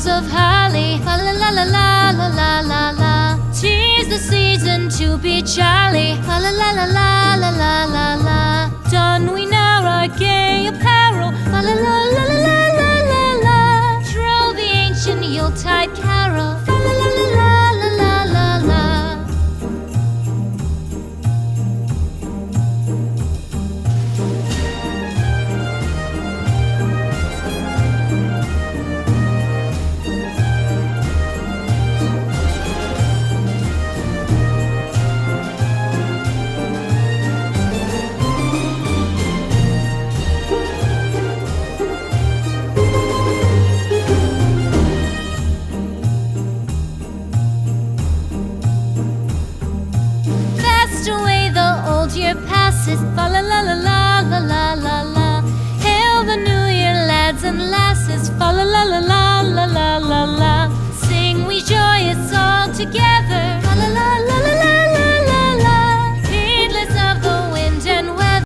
boughs of holly. Fa la la la la la la la la. 'Tis the season to be jolly. Fa la la la la la la la la. Don we now our gay apparel. Fa la la la la la la la la. Troll the ancient Yuletide carol. Fa la la la la la la la la. Fast away the old year passes. Fa la la la